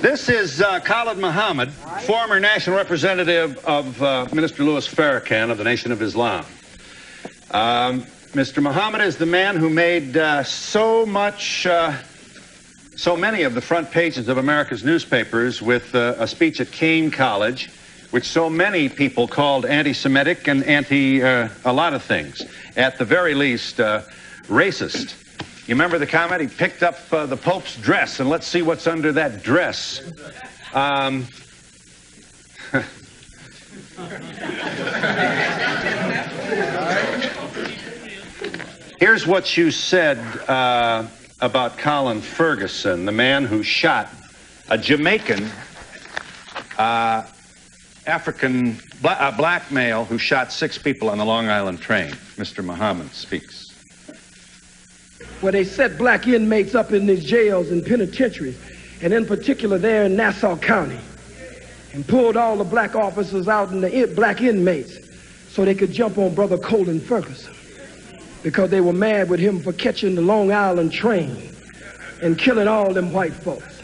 This is Khalid Muhammad, former national representative of Minister Louis Farrakhan of the Nation of Islam. Mr. Muhammad is the man who made so many of the front pages of America's newspapers with a speech at Kane College, which so many people called anti-Semitic and a lot of things. At the very least, racist. You remember the comment? He picked up the Pope's dress, and let's see what's under that dress. Here's what you said about Colin Ferguson, the man who shot a Jamaican black male who shot 6 people on the Long Island train. Mr. Muhammad speaks. Where they set black inmates up in these jails and penitentiaries, and in particular there in Nassau County, and pulled all the black officers out and the black inmates so they could jump on Brother Colin Ferguson, because they were mad with him for catching the Long Island train and killing all them white folks.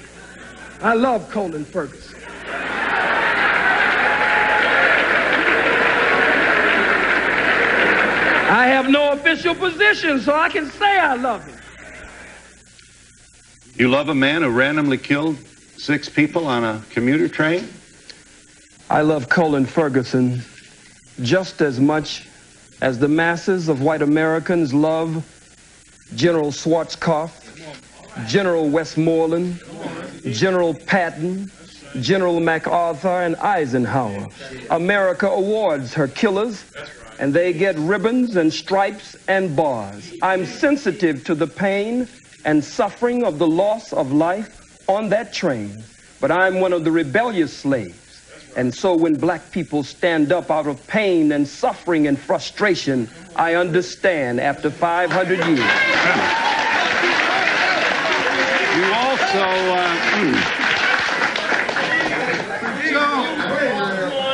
I love Colin Ferguson. I have no official position, so I can say I love him. You love a man who randomly killed 6 people on a commuter train? I love Colin Ferguson just as much as the masses of white Americans love General Schwarzkopf, General Westmoreland, General Patton, General MacArthur, and Eisenhower. America awards her killers, and they get ribbons and stripes and bars. I'm sensitive to the pain and suffering of the loss of life on that train, but I'm one of the rebellious slaves. And so when black people stand up out of pain and suffering and frustration, I understand after 500 years. You also...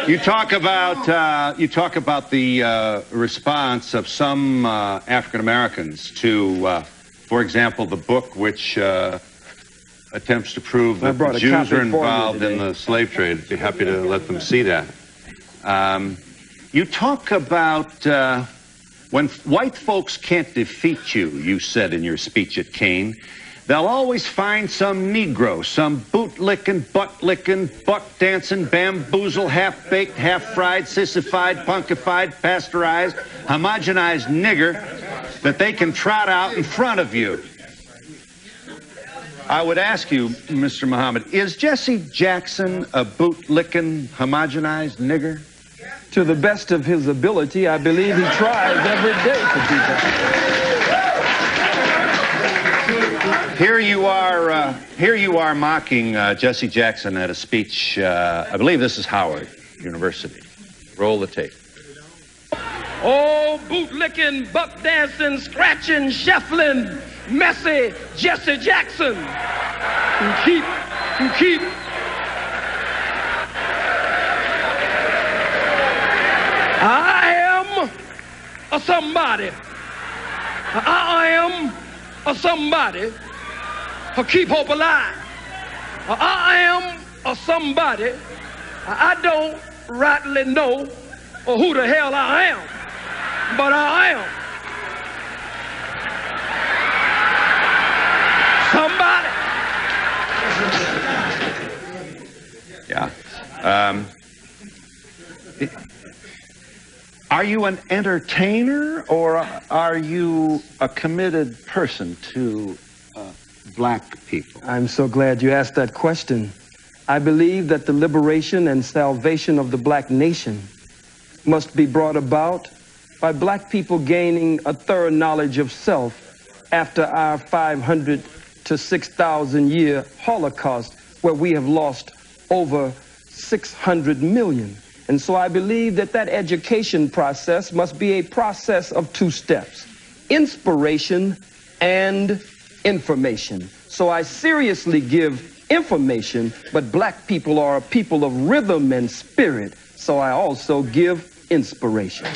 You talk about the response of some African Americans to, for example, the book which attempts to prove that the Jews are involved in the slave trade. I'd be happy to let them see that. You talk about when white folks can't defeat you, you said in your speech at Kane, they'll always find some Negro, some boot-licking, butt-licking, buck-dancing, bamboozle, half-baked, half-fried, sissified, punkified, pasteurized, homogenized nigger that they can trot out in front of you. I would ask you, Mr. Muhammad, is Jesse Jackson a boot-licking, homogenized nigger? To the best of his ability, I believe he tries every day to do that. Here you are mocking Jesse Jackson at a speech, I believe this is Howard University. Roll the tape. Oh, boot-licking, buck-dancing, scratching, shuffling, messy Jesse Jackson. You keep. I am a somebody. I am a somebody who keep hope alive. I am a somebody. I don't rightly know who the hell I am, but I am somebody. Yeah. Are you an entertainer, or are you a committed person to black people? I'm so glad you asked that question. I believe that the liberation and salvation of the black nation must be brought about by black people gaining a thorough knowledge of self after our 500 to 6,000 year Holocaust, where we have lost over 600 million. And so I believe that that education process must be a process of 2 steps: inspiration and information. So I seriously give information, but black people are a people of rhythm and spirit, so I also give inspiration.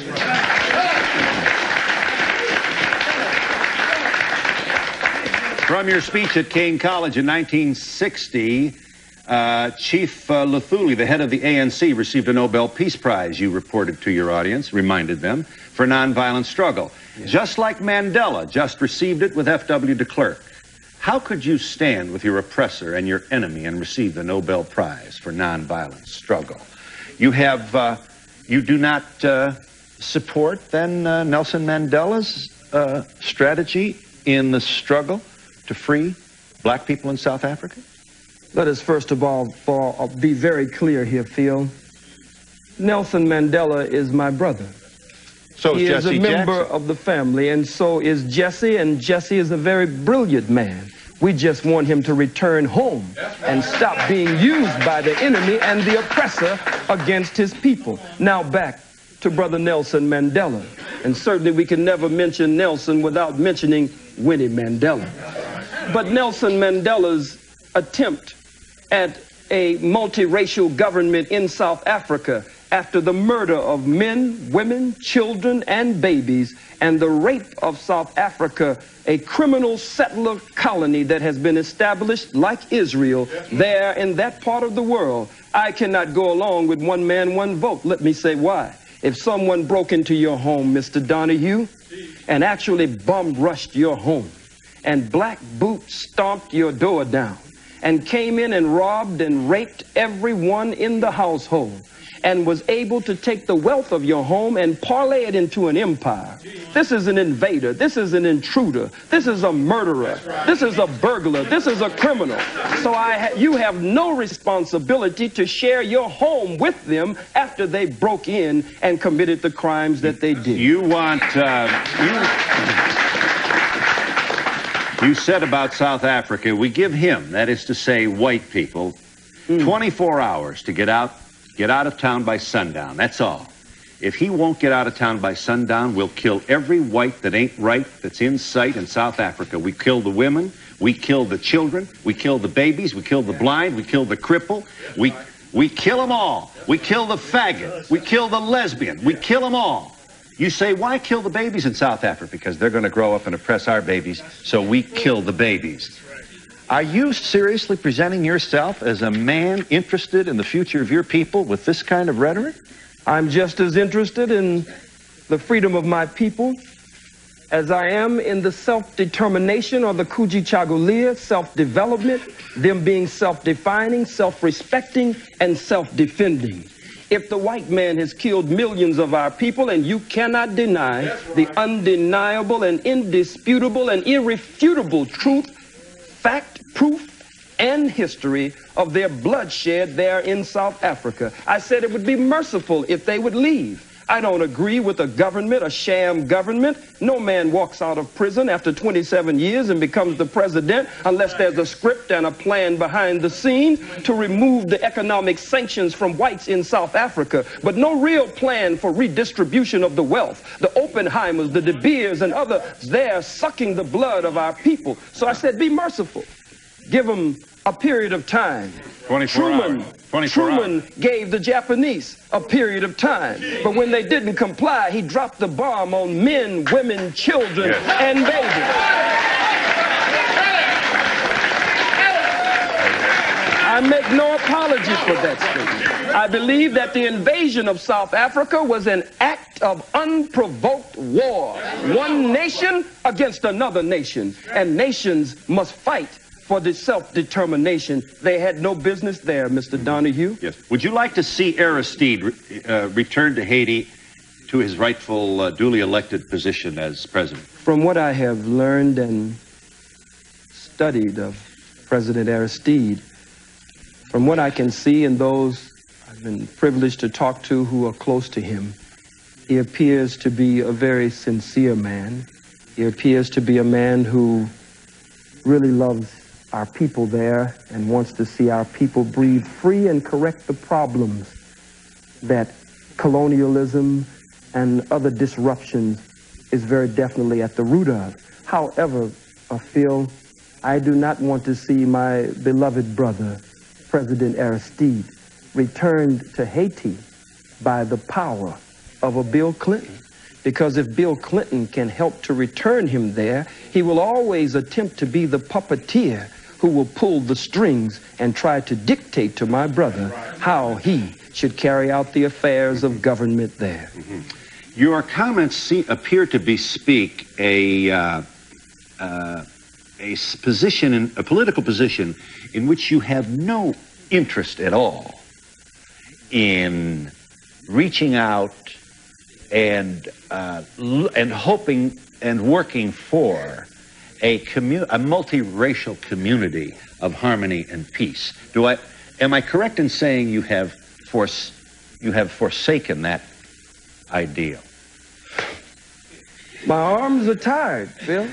From your speech at Kane College in 1960, Chief Luthuli, the head of the ANC, received a Nobel Peace Prize, you reported to your audience, reminded them, for nonviolent struggle. Yes. Just like Mandela just received it with F.W. de Klerk. How could you stand with your oppressor and your enemy and receive the Nobel Prize for nonviolent struggle? You do not support, then, Nelson Mandela's strategy in the struggle to free black people in South Africa? Let us first of all be very clear here, Phil. Nelson Mandela is my brother. So he is Jesse a member Jackson. of the family, and so is Jesse, and Jesse is a very brilliant man. We just want him to return home and stop being used by the enemy and the oppressor against his people. Now back to Brother Nelson Mandela. And certainly we can never mention Nelson without mentioning Winnie Mandela. But Nelson Mandela's attempt at a multiracial government in South Africa after the murder of men, women, children, and babies, and the rape of South Africa, a criminal settler colony that has been established like Israel there in that part of the world. I cannot go along with one man, one vote. Let me say why. If someone broke into your home, Mr. Donahue, and actually bum-rushed your home, and Black Boot stomped your door down, and came in and robbed and raped everyone in the household, and was able to take the wealth of your home and parlay it into an empire. This is an invader. This is an intruder. This is a murderer. This is a burglar. This is a criminal. So you have no responsibility to share your home with them after they broke in and committed the crimes that they did. You want... You said about South Africa, we give him, that is to say, white people, 24 hours to get out of town by sundown. That's all. If he won't get out of town by sundown, we'll kill every white that ain't right that's in sight in South Africa. We kill the women, we kill the children, we kill the babies, we kill the blind, we kill the cripple, we kill them all. We kill the faggot, we kill the lesbian, we kill them all. You say, why kill the babies in South Africa? Because they're going to grow up and oppress our babies, so we kill the babies. Are you seriously presenting yourself as a man interested in the future of your people with this kind of rhetoric? I'm just as interested in the freedom of my people as I am in the self-determination or the Kujichagulia, self-development, them being self-defining, self-respecting, and self-defending. If the white man has killed millions of our people, and you cannot deny the undeniable and indisputable and irrefutable truth, fact, proof, and history of their bloodshed there in South Africa, I said it would be merciful if they would leave. I don't agree with a government, a sham government. No man walks out of prison after 27 years and becomes the president unless there's a script and a plan behind the scene to remove the economic sanctions from whites in South Africa, but no real plan for redistribution of the wealth. The Oppenheimers, the De Beers, and others there sucking the blood of our people. So I said, be merciful. Give them a period of time. 24 hours. Truman gave the Japanese a period of time, but when they didn't comply, he dropped the bomb on men, women, children, and babies. I make no apology for that statement. I believe that the invasion of South Africa was an act of unprovoked war. One nation against another nation, and nations must fight for the self-determination. They had no business there, Mr. Donahue. Yes. Would you like to see Aristide return to Haiti to his rightful, duly elected position as president? From what I have learned and studied of President Aristide, from what I can see and those I've been privileged to talk to who are close to him, he appears to be a very sincere man. He appears to be a man who really loves our people there and wants to see our people breathe free and correct the problems that colonialism and other disruptions is very definitely at the root of. However, Phil, I do not want to see my beloved brother, President Aristide, returned to Haiti by the power of a Bill Clinton. Because if Bill Clinton can help to return him there, he will always attempt to be the puppeteer who will pull the strings and try to dictate to my brother how he should carry out the affairs of government there. Your comments appear to bespeak a political position in which you have no interest at all in reaching out and hoping and working for a multiracial community of harmony and peace. Am I correct in saying you have forsaken that ideal? My arms are tired, Phil.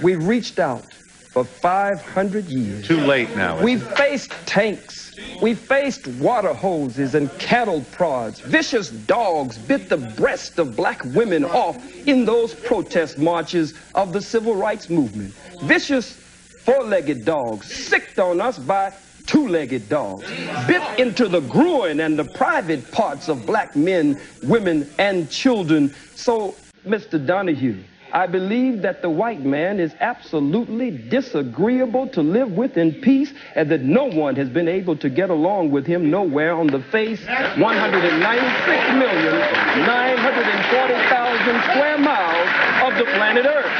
We've reached out for 500 years. Too late now. We've faced tanks. We've faced water hoses and cattle prods. Vicious dogs bit the breast of black women off in those protest marches of the civil rights movement. Vicious four-legged dogs sicked on us by two-legged dogs, bit into the groin and the private parts of black men, women, and children. So, Mr. Donahue, I believe that the white man is absolutely disagreeable to live with in peace, and that no one has been able to get along with him nowhere on the face 196,940,000 square miles of the planet Earth.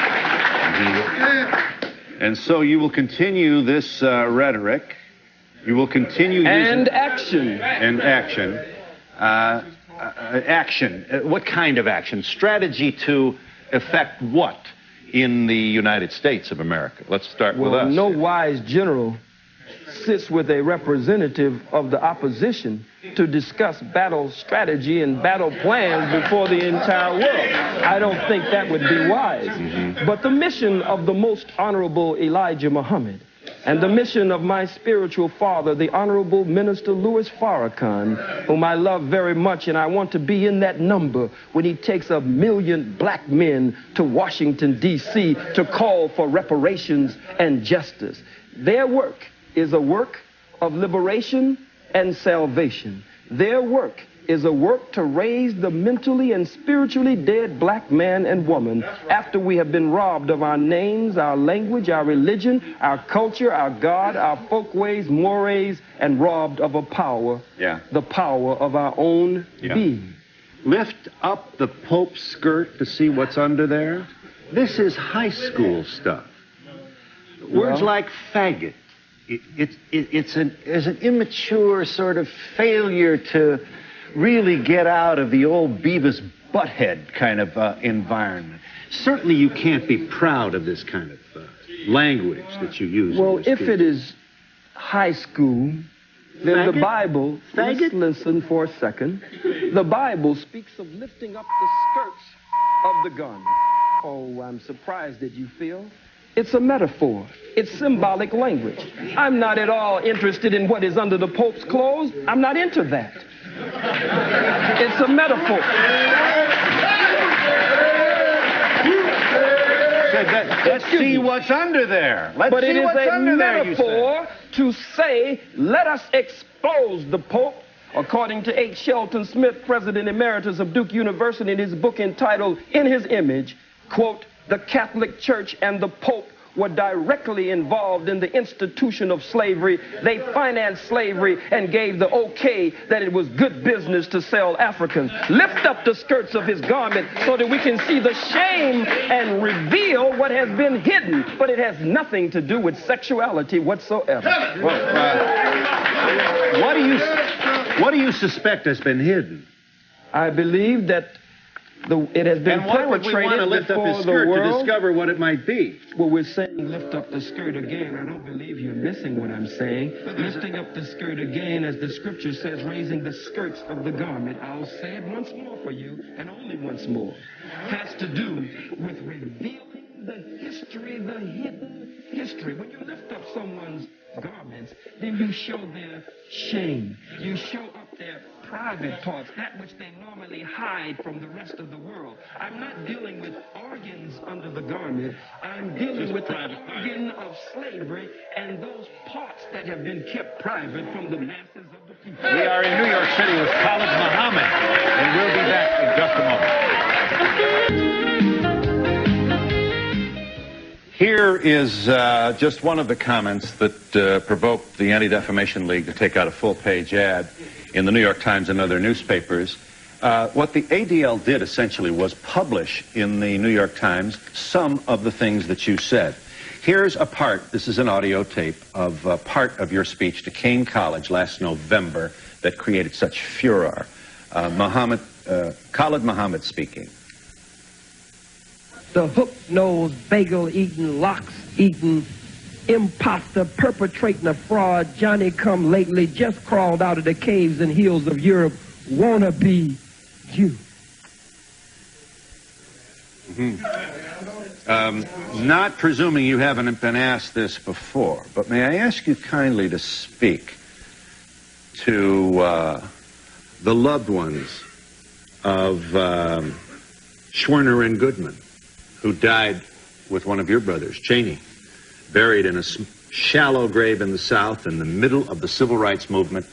And so you will continue this rhetoric. You will continue and action. And action. Action. What kind of action? Strategy to affect what in the United States of America? Let's start with us. No wise general sits with a representative of the opposition to discuss battle strategy and battle plans before the entire world. I don't think that would be wise. But the mission of the most honorable Elijah Muhammad and the mission of my spiritual father, the Honorable Minister Louis Farrakhan, whom I love very much, and I want to be in that number when he takes 1 million black men to Washington, D.C. to call for reparations and justice. Their work is a work of liberation and salvation. Their work is a work to raise the mentally and spiritually dead black man and woman after we have been robbed of our names, our language, our religion, our culture, our God, our folkways, mores, and robbed of a power, the power of our own being. Lift up the Pope's skirt to see what's under there. This is high school stuff. Words like faggot. It's an immature sort of failure to really get out of the old Beavis Butthead kind of environment. Certainly you can't be proud of this kind of language that you use. Well, if it is high school, then faggot? The Bible, listen for a second, the Bible speaks of lifting up the skirts of the garment. Oh, I'm surprised that you feel. It's a metaphor. It's symbolic language. I'm not at all interested in what is under the Pope's clothes. I'm not into that. It's a metaphor. Let's see what's under there. But it is a metaphor to say, let us expose the Pope, according to H. Shelton Smith, President Emeritus of Duke University, in his book entitled In His Image, quote, the Catholic Church and the Pope were directly involved in the institution of slavery. They financed slavery and gave the okay that it was good business to sell Africans. Lift up the skirts of his garment so that we can see the shame and reveal what has been hidden. But it has nothing to do with sexuality whatsoever. Well, what do you suspect has been hidden? I believe that it has been perpetrated. And why would we want to lift up his skirt to discover what it might be? Well, we're saying lift up the skirt again. I don't believe you're missing what I'm saying. Lifting up the skirt again, as the scripture says, raising the skirts of the garment. I'll say it once more for you, and only once more. Has to do with revealing the history, the hidden history. When you lift up someone's garments, then you show their shame. You show up their private parts, that which they normally hide from the rest of the world. I'm not dealing with organs under the garment. I'm dealing with the organ of slavery and those parts that have been kept private from the masses of the people. We are in New York City with Khalid Muhammad, and we'll be back in just a moment. Here here is just one of the comments that provoked the Anti-Defamation League to take out a full-page ad in the New York Times and other newspapers. What the ADL did essentially was publish in the New York Times some of the things that you said. Here's a part, this is an audio tape, of part of your speech to Kane College last November that created such furor. Khalid Muhammad speaking. The hook-nosed, bagel-eating, lox-eating, imposter perpetrating a fraud, Johnny-come-lately, just crawled out of the caves and hills of Europe, wanna be you. Not presuming you haven't been asked this before, but may I ask you kindly to speak to the loved ones of Schwerner and Goodman, who died with one of your brothers, Cheney, buried in a shallow grave in the South in the middle of the Civil Rights Movement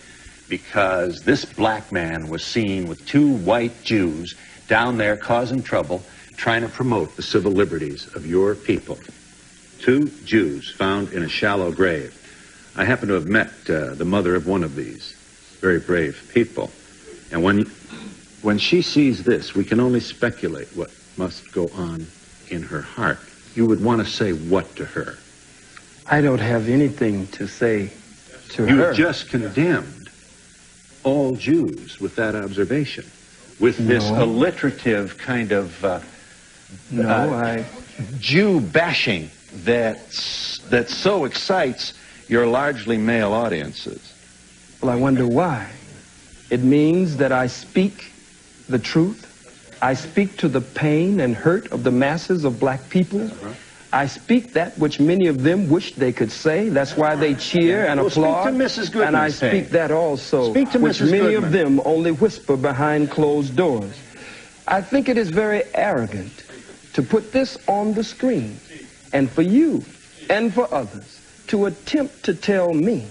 because this black man was seen with two white Jews down there causing trouble, trying to promote the civil liberties of your people. Two Jews found in a shallow grave. I happen to have met the mother of one of these very brave people. And when she sees this, we can only speculate what must go on in her heart. You would want to say what to her? I don't have anything to say to her. You just condemned all Jews with that observation, with this alliterative kind of Jew bashing that so excites your largely male audiences. Well, I wonder why. It means that I speak the truth. I speak to the pain and hurt of the masses of black people. I speak that which many of them wish they could say. That's why they cheer and applaud. Speak to Mrs. Goodman. And I speak that also, speak to which Mrs. many Goodman. of them only whisper behind closed doors. I think it is very arrogant to put this on the screen, and for you and for others to attempt to tell me,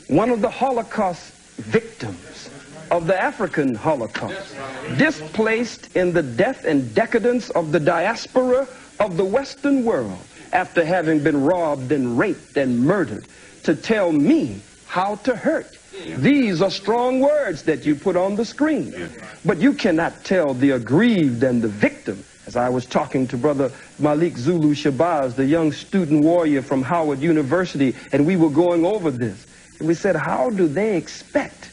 one of the Holocaust victims of the African Holocaust, displaced in the death and decadence of the diaspora of the Western world after having been robbed and raped and murdered, to tell me how to hurt. These are strong words that you put on the screen, but you cannot tell the aggrieved and the victim. As I was talking to Brother Malik Zulu Shabazz, the young student warrior from Howard University, and we were going over this, and we said, how do they expect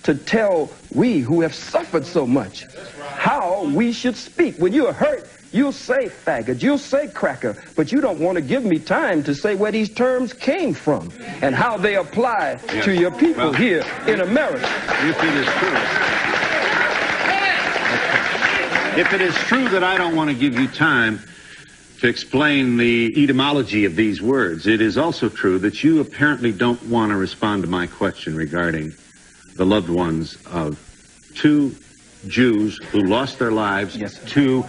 to tell we who have suffered so much how we should speak? When you're hurt, you'll say faggot, you'll say cracker, but you don't want to give me time to say where these terms came from and how they apply to your people here in America. If it is true that I don't want to give you time to explain the etymology of these words, it is also true that you apparently don't want to respond to my question regarding the loved ones of two Jews who lost their lives to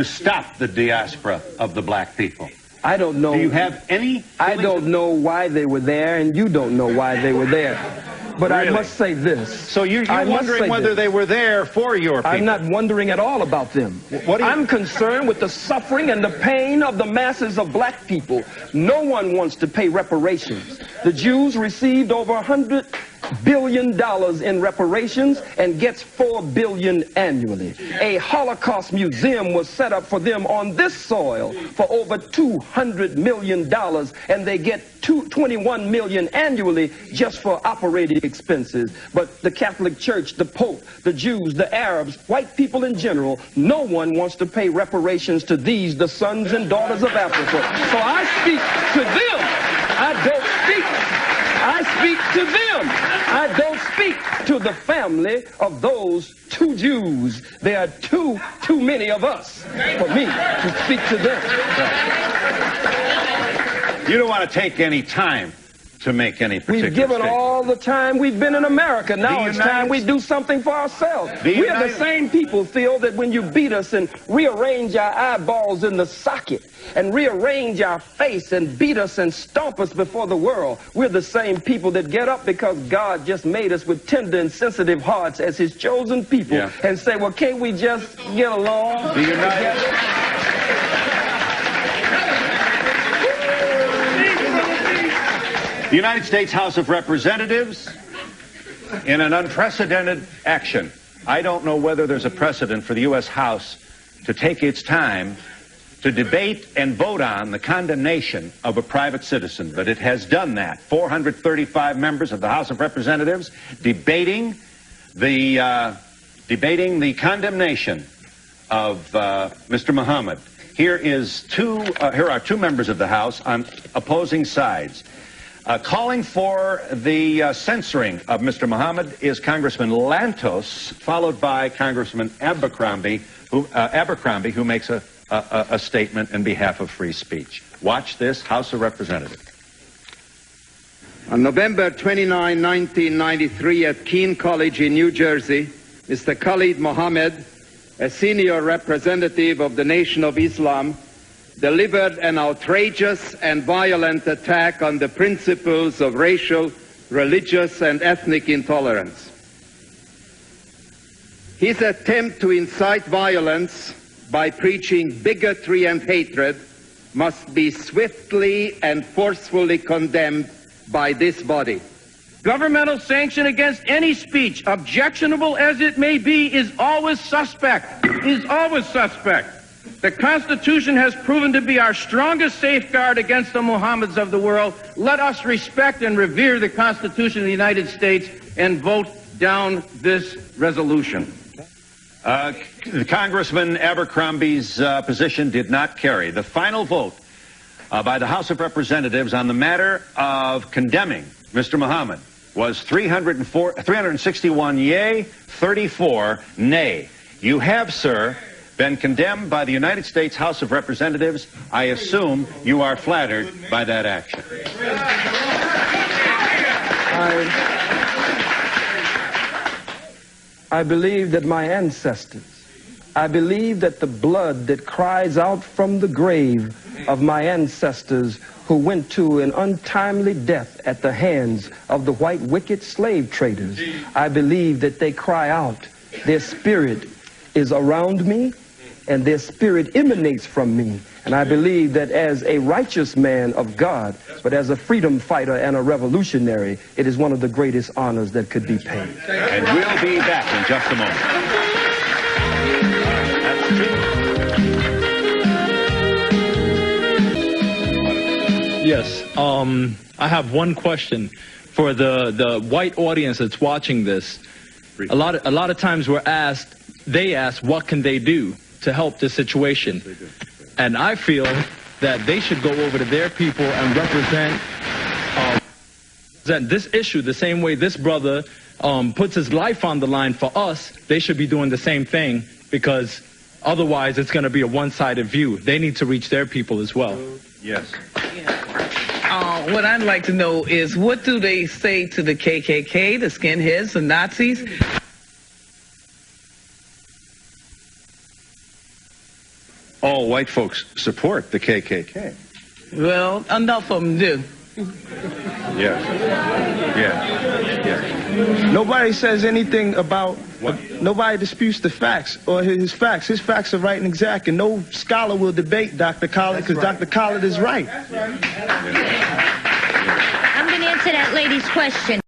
stop the diaspora of the black people. I don't know. Do you have any? I don't know why they were there, and you don't know why they were there. But Really? I must say this. So you're wondering whether they were there for your people? I'm not wondering at all about them. I'm concerned with the suffering and the pain of the masses of black people. No one wants to pay reparations. The Jews received over $100 billion in reparations and gets $4 billion annually. A Holocaust museum was set up for them on this soil for over $200 million, and they get $21 million annually just for operating expenses. But the Catholic Church, the Pope, the Jews, the Arabs, white people in general, no one wants to pay reparations to these, the sons and daughters of Africa. So I speak to them. I speak to them. I don't speak to the family of those two Jews. There are too many of us for me to speak to them. You don't want to take any time to make any particular We've given statement. all the time we've been in America. Now it's time we do something for ourselves. We are the same people, Phil, that when you beat us and rearrange our eyeballs in the socket and rearrange our face and beat us and stomp us before the world, we're the same people that get up because God just made us with tender and sensitive hearts as his chosen people and say, well, can't we just get along? Be united. The United States House of Representatives, in an unprecedented action. I don't know whether there's a precedent for the U.S. House to take its time to debate and vote on the condemnation of a private citizen, but it has done that. 435 members of the House of Representatives debating the condemnation of Mr. Muhammad. Here are two members of the House on opposing sides. Calling for the censoring of Mr. Muhammad is Congressman Lantos, followed by Congressman Abercrombie, who makes a statement in behalf of free speech. Watch this, House of Representatives. On November 29, 1993, at Keene College in New Jersey, Mr. Khalid Mohammed, a senior representative of the Nation of Islam, delivered an outrageous and violent attack on the principles of racial, religious, and ethnic intolerance. His attempt to incite violence by preaching bigotry and hatred must be swiftly and forcefully condemned by this body. Governmental sanction against any speech, objectionable as it may be, is always suspect. The Constitution has proven to be our strongest safeguard against the Mohammeds of the world. Let us respect and revere the Constitution of the United States and vote down this resolution. Congressman Abercrombie's position did not carry. The final vote by the House of Representatives on the matter of condemning Mr. Muhammad was 361 yea, 34 nay. You have, sir, been condemned by the United States House of Representatives. I assume you are flattered by that action. I believe that my ancestors, I believe that the blood that cries out from the grave of my ancestors who went to an untimely death at the hands of the white wicked slave traders, I believe that they cry out, their spirit is around me and their spirit emanates from me. And I believe that as a righteous man of God, but as a freedom fighter and a revolutionary, it is one of the greatest honors that could be paid. And we'll be back in just a moment. Yes, I have one question for the white audience that's watching this. A lot of times they ask, what can they do to help this situation? And I feel that they should go over to their people and represent this issue the same way this brother puts his life on the line for us. They should be doing the same thing, because otherwise it's going to be a one-sided view. They need to reach their people as well. Yes. What I'd like to know is, what do they say to the KKK, the skinheads, the Nazis? All white folks support the KKK. Well, enough of them do. Yes. Nobody says anything about, nobody disputes the facts or his facts. His facts are right and exact, and no scholar will debate Dr. Khalid, because Dr. Khalid is right. I'm going to answer that lady's question.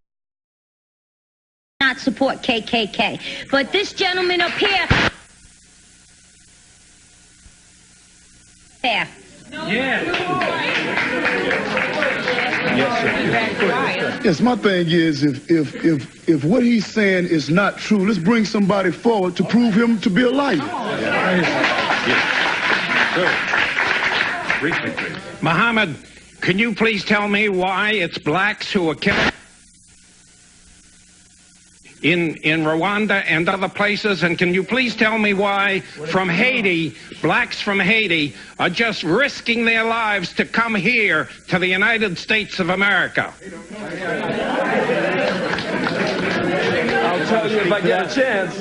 Not support KKK. But this gentleman up here... There. Yes, my thing is, if what he's saying is not true, let's bring somebody forward to prove him to be a liar. Muhammad, can you please tell me why it's blacks who are killing in Rwanda and other places? And can you please tell me why from Haiti, blacks from Haiti are just risking their lives to come here to the United States of America? I'll tell you if I get a chance.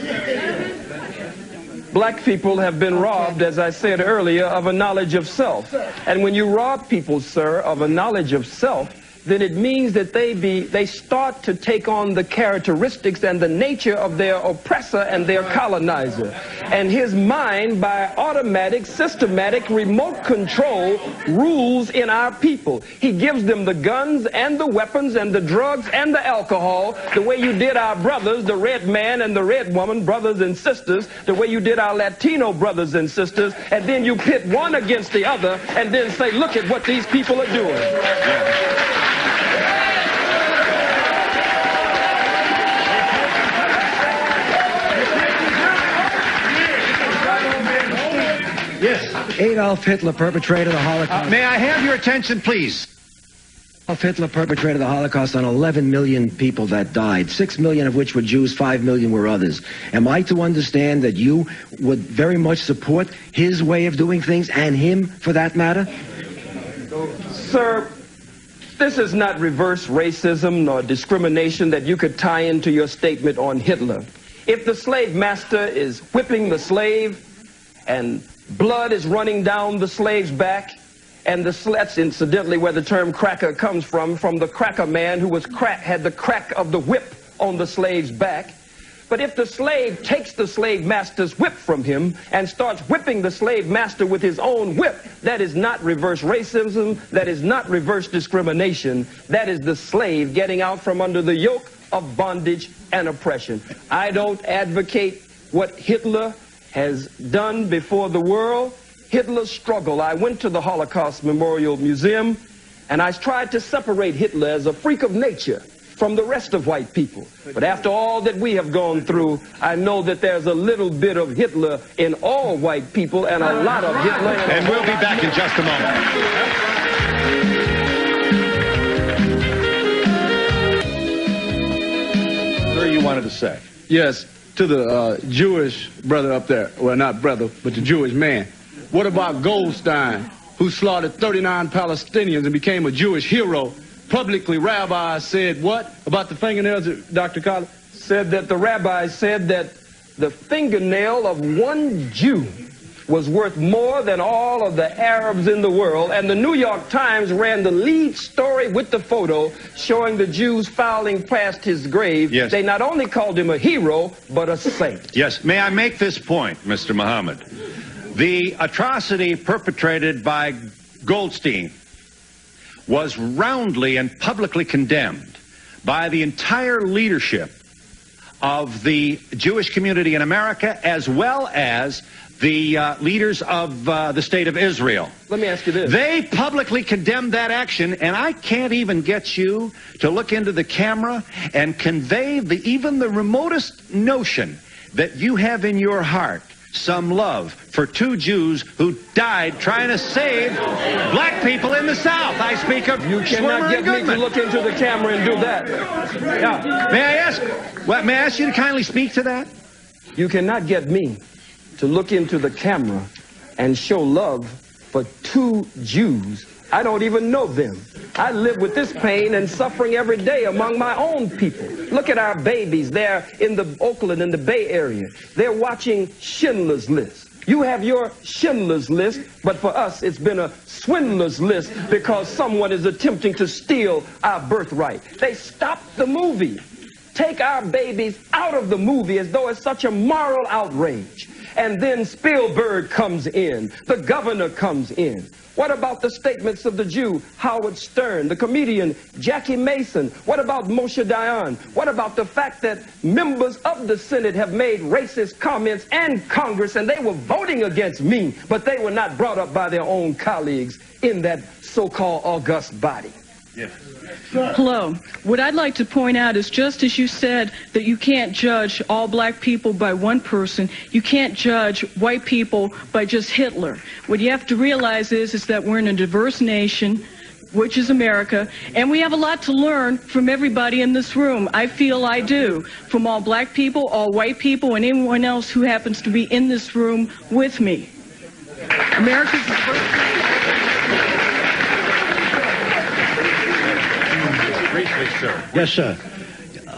Black people have been robbed, as I said earlier, of a knowledge of self. And when you rob people, sir, of a knowledge of self, then it means that they start to take on the characteristics and the nature of their oppressor and their colonizer. And his mind, by automatic, systematic, remote control, rules in our people. He gives them the guns and the weapons and the drugs and the alcohol, the way you did our brothers, the red man and the red woman, brothers and sisters, the way you did our Latino brothers and sisters, and then you pit one against the other and then say, look at what these people are doing. Yes. Adolf Hitler perpetrated the Holocaust. May I have your attention, please? Adolf Hitler perpetrated the Holocaust on 11 million people that died, 6 million of which were Jews, 5 million were others. Am I to understand that you would very much support his way of doing things, and him for that matter? Sir, this is not reverse racism nor discrimination that you could tie into your statement on Hitler. If the slave master is whipping the slave and blood is running down the slave's back, and that's incidentally where the term cracker comes from the cracker man who was had the crack of the whip on the slave's back. But if the slave takes the slave master's whip from him and starts whipping the slave master with his own whip, that is not reverse racism, that is not reverse discrimination, that is the slave getting out from under the yoke of bondage and oppression. I don't advocate what Hitler has done before the world. Hitler's struggle. I went to the Holocaust Memorial Museum and I tried to separate Hitler as a freak of nature from the rest of white people. But after all that we have gone through, I know that there's a little bit of Hitler in all white people and a lot of Hitler in And we'll be back in just a moment. Sir, you wanted to say? Yes, to the Jewish brother up there. Well, not brother, but the Jewish man. What about Goldstein, who slaughtered 39 Palestinians and became a Jewish hero? Publicly, rabbis said what about the fingernails, Dr. Khalid? Said that the rabbis said that the fingernail of one Jew was worth more than all of the Arabs in the world. And the New York Times ran the lead story with the photo showing the Jews filing past his grave. Yes. They not only called him a hero, but a saint. Yes. May I make this point, Mr. Muhammad? The atrocity perpetrated by Goldstein was roundly and publicly condemned by the entire leadership of the Jewish community in America, as well as the leaders of the state of Israel. Let me ask you this. They publicly condemned that action, and I can't even get you to look into the camera and convey even the remotest notion that you have in your heart some love for two Jews who died trying to save black people in the South. I speak of You cannot get me to look into the camera and do that. Yeah. May I ask you to kindly speak to that? You cannot get me to look into the camera and show love for two Jews. I don't even know them. I live with this pain and suffering every day among my own people. Look at our babies. They're in the Oakland, in the Bay Area. They're watching Schindler's List. You have your Schindler's List, but for us, it's been a swindler's list because someone is attempting to steal our birthright. They stopped the movie. Take our babies out of the movie as though it's such a moral outrage. And then Spielberg comes in. The governor comes in. What about the statements of the Jew Howard Stern, the comedian Jackie Mason? What about Moshe Dayan? What about the fact that members of the Senate have made racist comments and Congress, and they were voting against me, but they were not brought up by their own colleagues in that so-called august body? Yes. Hello. What I'd like to point out is, just as you said that you can't judge all black people by one person, you can't judge white people by just Hitler. What you have to realize is that we're in a diverse nation, which is America, and we have a lot to learn from everybody in this room. I feel I do, from all black people, all white people, and anyone else who happens to be in this room with me. America's the first nation. Briefly, sir. Yes, sir.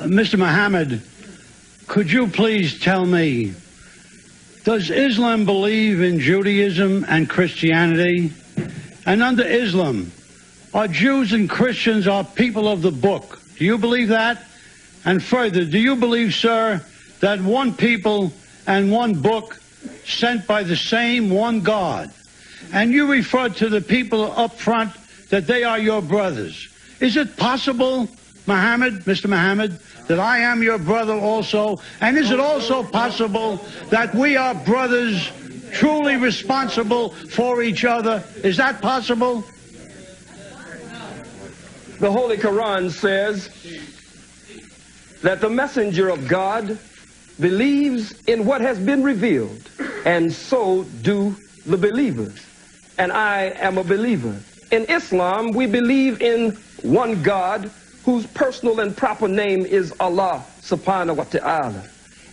Mr. Muhammad, could you please tell me, does Islam believe in Judaism and Christianity? And under Islam, are Jews and Christians are people of the book. Do you believe that? And further, do you believe, sir, that one people and one book sent by the same one God? And you referred to the people up front that they are your brothers. Is it possible, Mr. Muhammad, that I am your brother also? And is it also possible that we are brothers truly responsible for each other? Is that possible? The Holy Quran says that the messenger of God believes in what has been revealed, and so do the believers. And I am a believer. In Islam, we believe in one God whose personal and proper name is Allah subhanahu wa ta'ala.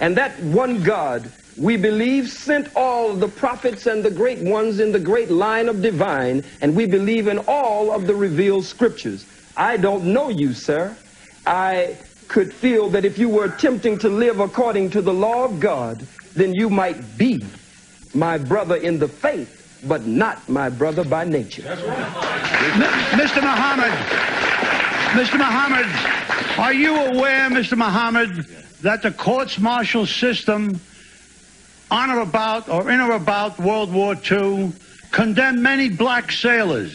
And that one God, we believe, sent all the prophets and the great ones in the great line of divine, and we believe in all of the revealed scriptures. I don't know you, sir. I could feel that if you were attempting to live according to the law of God, then you might be my brother in the faith, but not my brother by nature. Mr. Muhammad, are you aware, Mr. Muhammad, that the courts-martial system on or about or in or about World War II condemned many black sailors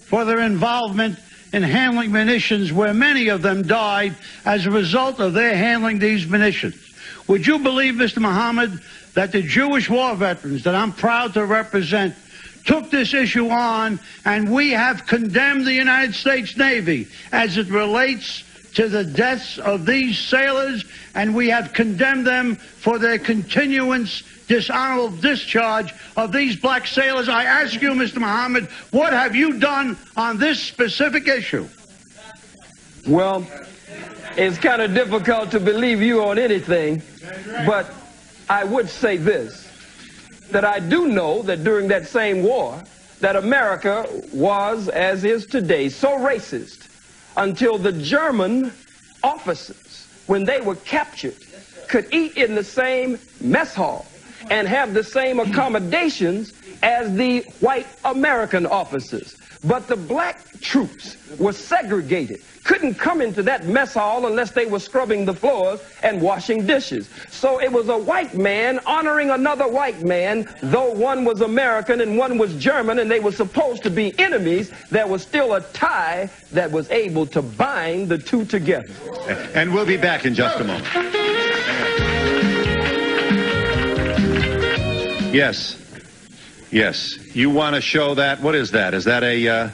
for their involvement in handling munitions, where many of them died as a result of their handling these munitions? Would you believe, Mr. Muhammad, that the Jewish war veterans that I'm proud to represent took this issue on, and we have condemned the United States Navy as it relates to the deaths of these sailors, and we have condemned them for their continuance dishonorable discharge of these black sailors? I ask you, Mr. Muhammad, what have you done on this specific issue? Well, it's kind of difficult to believe you on anything, but I would say this, that I do know that during that same war, that America was, as is today, so racist until the German officers, when they were captured, could eat in the same mess hall and have the same accommodations as the white American officers. But the black troops were segregated, couldn't come into that mess hall unless they were scrubbing the floors and washing dishes. So it was a white man honoring another white man, though one was American and one was German, and they were supposed to be enemies. There was still a tie that was able to bind the two together. And we'll be back in just a moment. Yes. Yes. You want to show that? What is that? Is that a...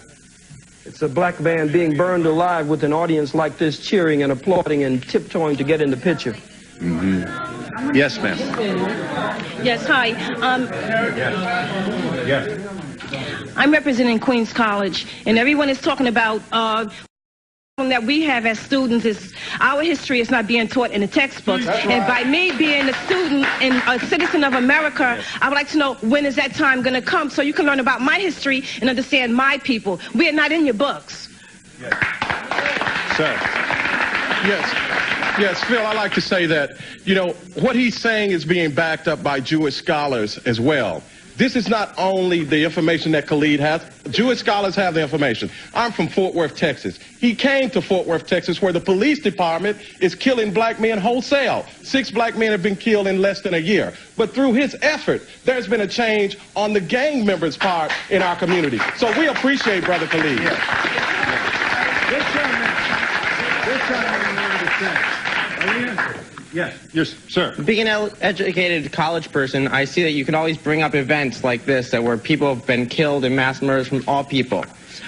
It's a black man being burned alive with an audience like this cheering and applauding and tiptoeing to get in the picture. Mm-hmm. Yes, ma'am. Yes, hi. Yes. I'm representing Queens College, and everyone is talking about that we have as students is our history is not being taught in the textbooks. Right. And by me being a student and a citizen of America, yes, I would like to know, when is that time going to come so you can learn about my history and understand my people? We are not in your books. Yes. Sir. Yes, Phil, I like to say that, you know, what he's saying is being backed up by Jewish scholars as well. This is not only the information that Khalid has. Jewish scholars have the information. I'm from Fort Worth, Texas. He came to Fort Worth, Texas, where the police department is killing black men wholesale. 6 black men have been killed in less than a year. But through his effort, there's been a change on the gang members' part in our community. So we appreciate Brother Khalid. Yes, sir. Being an educated college person, I see that you can always bring up events like this, that where people have been killed and mass murders from all people.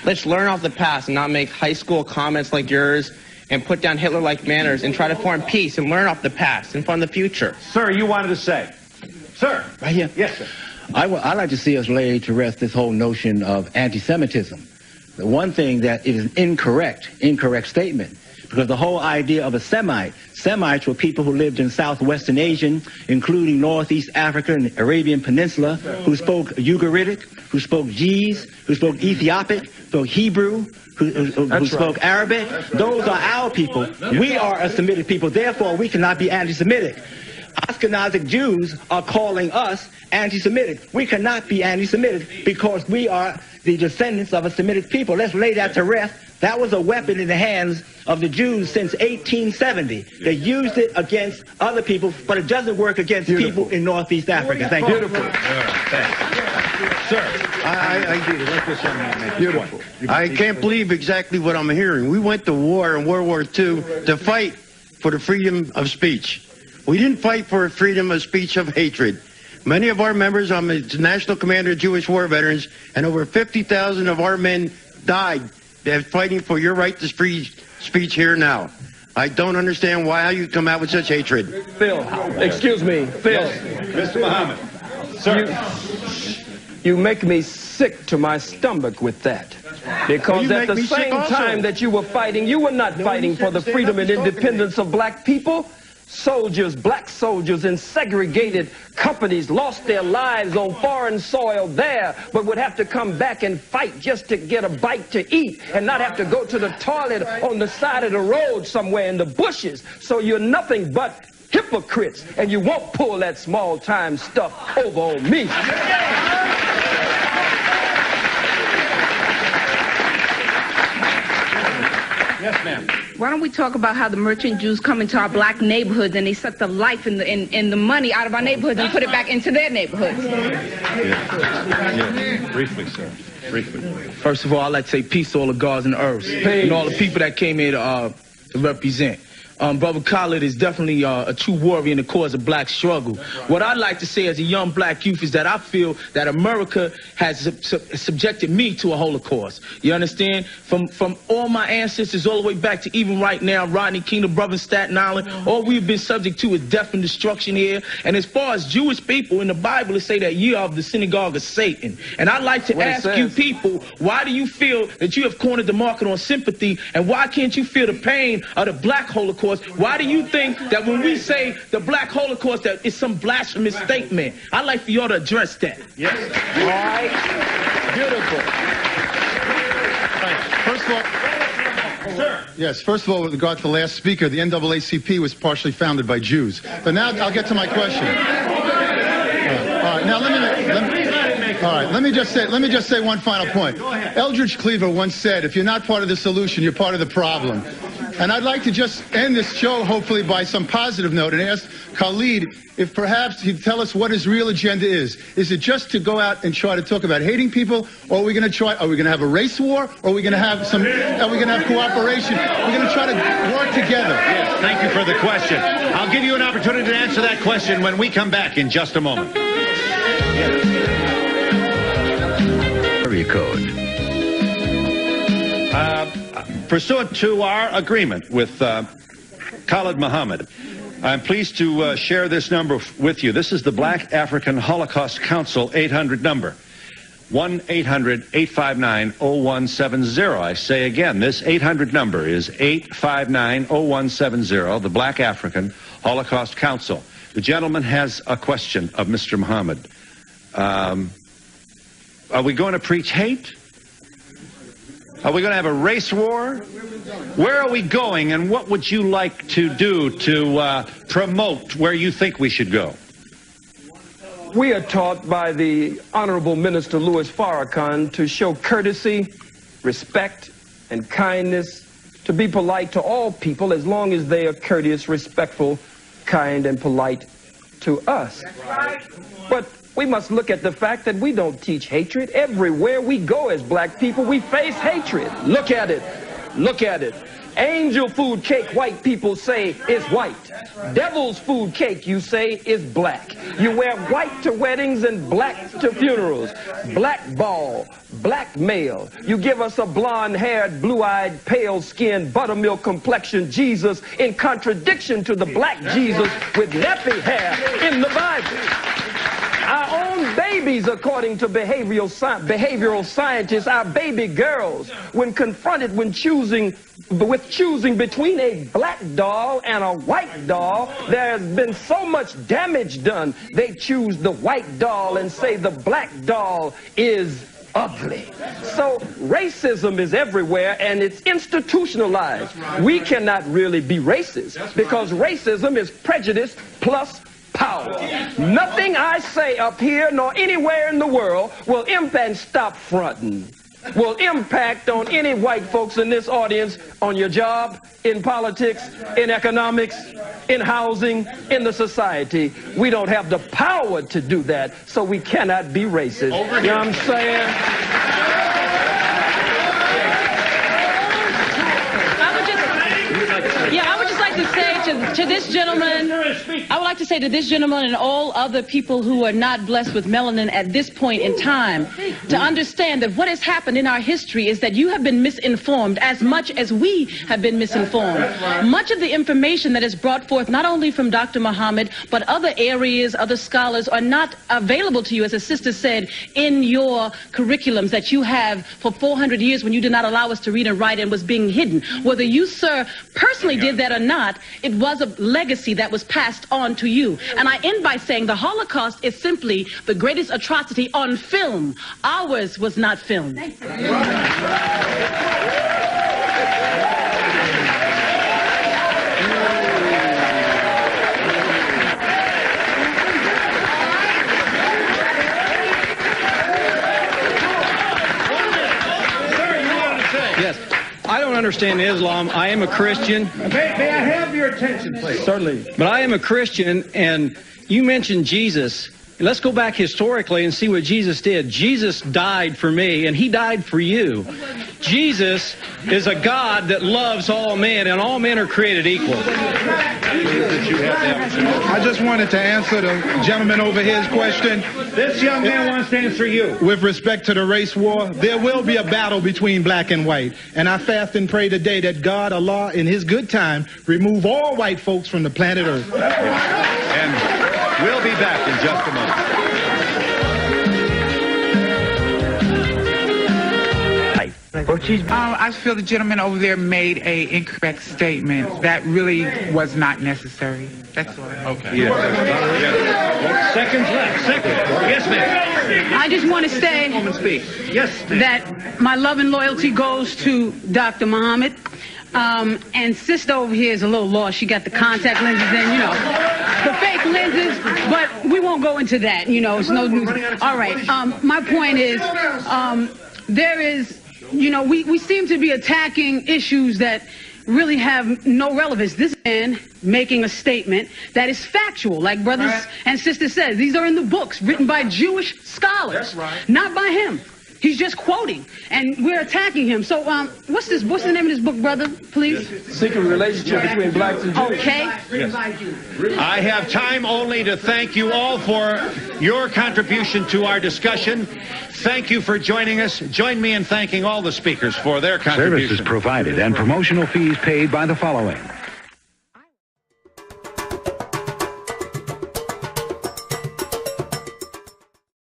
Let's learn off the past and not make high school comments like yours and put down Hitler-like manners and try to form peace and learn off the past and fund the future. Sir, you wanted to say. Sir. Right here. Yes, sir. I'd like to see us lay to rest this whole notion of anti-Semitism. The one thing that is an incorrect statement, because the whole idea of a Semites were people who lived in southwestern Asia, including northeast Africa and the Arabian Peninsula, who spoke Ugaritic, who spoke Ge'ez, who spoke Ethiopic, spoke Hebrew, who spoke Arabic. Those are our people. We are a Semitic people, therefore we cannot be anti-Semitic. Ashkenazic Jews are calling us anti-Semitic. We cannot be anti-Semitic because we are the descendants of a Semitic people. Let's lay that to rest. That was a weapon in the hands of the Jews since 1870. They used it against other people, but it doesn't work against people in Northeast Africa. Thank you. Beautiful. Sir, I get it. Let's just on beautiful. I can't believe exactly what I'm hearing. We went to war in World War II to fight for the freedom of speech. We didn't fight for freedom of speech of hatred. Many of our members, I'm the National Commander of Jewish War Veterans, and over 50,000 of our men died fighting for your right to free speech here now. I don't understand why you come out with such hatred. Phil, excuse me, Phil. Yes. Mr. Muhammad. Sir. You make me sick to my stomach with that. Because at the same time that you were fighting, you were not fighting for the freedom and independence of black people. Soldiers, black soldiers in segregated companies lost their lives on foreign soil there, but would have to come back and fight just to get a bite to eat and not have to go to the toilet on the side of the road somewhere in the bushes. So you're nothing but hypocrites, and you won't pull that small-time stuff over on me. Yes, ma'am. Why don't we talk about how the merchant Jews come into our black neighborhoods and they suck the life and the money out of our neighborhoods and put it back into their neighborhoods? Yeah. Briefly, sir. Briefly. First of all, I'd like to say peace to all the gods and earths and all the people that came here to represent. Brother Khalid is definitely a true warrior in the cause of black struggle. What I'd like to say as a young black youth is that I feel that America has subjected me to a Holocaust. You understand? From all my ancestors all the way back to even right now, Rodney King, the brother in Staten Island, all we've been subject to is death and destruction here. And as far as Jewish people, in the Bible, it say that ye are of the synagogue of Satan. And I'd like to ask you people, why do you feel that you have cornered the market on sympathy, and why can't you feel the pain of the black Holocaust? Why do you think that when we say the black Holocaust that it's some blasphemous statement? I'd like for y'all to address that. Yes. All right. Beautiful. First of all, sir. Yes, first of all, with regard to the last speaker, the NAACP was partially founded by Jews. But now I'll get to my question. All right, now let me just say one final point. Eldridge Cleaver once said, if you're not part of the solution, you're part of the problem. And I'd like to just end this show, hopefully, by some positive note and ask Khalid if perhaps he'd tell us what his real agenda is. Is it just to go out and try to talk about hating people, or are we going to have a race war, or are we going to have cooperation? We're going to try to work together. Yes, thank you for the question. I'll give you an opportunity to answer that question when we come back in just a moment. Area code. Pursuant to our agreement with Khalid Muhammad, I'm pleased to share this number with you. This is the Black African Holocaust Council 800 number, 1-800-859-0170. I say again, this 800 number is 859-0170, the Black African Holocaust Council. The gentleman has a question of Mr. Muhammad. Are we going to preach hate? Are we going to have a race war? Where are we going, and what would you like to do to promote where you think we should go? We are taught by the Honorable Minister Louis Farrakhan to show courtesy, respect, and kindness, to be polite to all people as long as they are courteous, respectful, kind, and polite to us. But we must look at the fact that we don't teach hatred. Everywhere we go as black people, we face hatred. Look at it. Look at it. Angel food cake, white people say, is white. Devil's food cake, you say, is black. You wear white to weddings and black to funerals. Black ball, black male. You give us a blonde-haired, blue-eyed, pale-skinned, buttermilk complexion Jesus in contradiction to the black Jesus with nappy hair in the Bible. Our own babies, according to behavioral scientists, our baby girls, when confronted with choosing between a black doll and a white doll, there has been so much damage done, they choose the white doll and say the black doll is ugly. So racism is everywhere, and it's institutionalized. We cannot really be racist because racism is prejudice plus power. Nothing I say up here nor anywhere in the world will impact, stop fronting, will impact on any white folks in this audience, on your job, in politics, in economics, in housing, in the society. We don't have the power to do that, so we cannot be racist. You know what I'm saying? I would just like to say to this gentleman, I would like to say to this gentleman and all other people who are not blessed with melanin at this point in time, to understand that what has happened in our history is that you have been misinformed as much as we have been misinformed. Much of the information that is brought forth, not only from Dr. Muhammad, but other areas, other scholars, are not available to you, as a sister said, in your curriculums that you have for 400 years when you did not allow us to read and write and was being hidden. Whether you, sir, personally did that or not, it was a legacy that was passed on to you. And I end by saying the Holocaust is simply the greatest atrocity on film. Ours was not filmed. Yes. I don't understand Islam. I am a Christian. May I have your attention, please? Certainly. But I am a Christian, and you mentioned Jesus. Let's go back historically and see what Jesus did. Jesus died for me, and he died for you. Jesus is a God that loves all men, and all men are created equal. I just wanted to answer the gentleman over here's question. This young man wants to answer you. With respect to the race war, there will be a battle between black and white. And I fast and pray today that God, Allah, in his good time, remove all white folks from the planet Earth. And we'll be back in just a moment. I feel the gentleman over there made an incorrect statement. That really was not necessary. That's all. Okay. Seconds left. Yes, ma'am. I just want to say that my love and loyalty goes to Dr. Muhammad. And sister over here is a little lost. She got the contact lenses in, you know, the fake lenses, but we won't go into that, you know, it's no news. All right, my point is, there is, you know, we seem to be attacking issues that really have no relevance. This man making a statement that is factual, like brothers and sisters said. These are in the books written by Jewish scholars, not by him. He's just quoting, and we're attacking him. So, what's the name of this book, brother, please? Secret Relationship Between Blacks and Jews. Okay. Yes. I have time only to thank you all for your contribution to our discussion. Thank you for joining us. Join me in thanking all the speakers for their contribution. Services provided and promotional fees paid by the following: